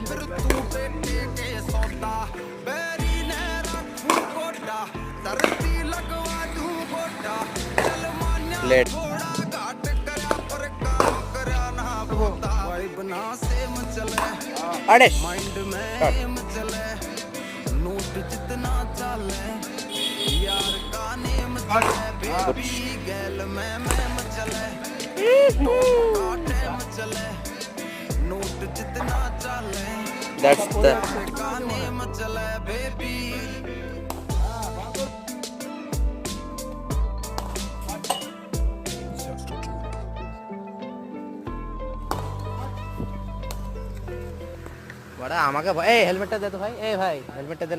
फिर तू बेटे के सौदा बैरी ने रखूं गोटा धरती लगवा दूं गोटा चल मान्या लेट थोड़ा घाट करा पर काम करा ना होता वाइब ना सेम चले अड़ेश माइंड में एम चले नोट जितना चले यार का नेम चले बेबी गैल में चले का टाइम चले नोट जितना चले दैट्स द का नेम चले बेबी बड़ा আমাকে ভাই এই হেলমেটটা দে তো ভাই এই ভাই হেলমেটটা দে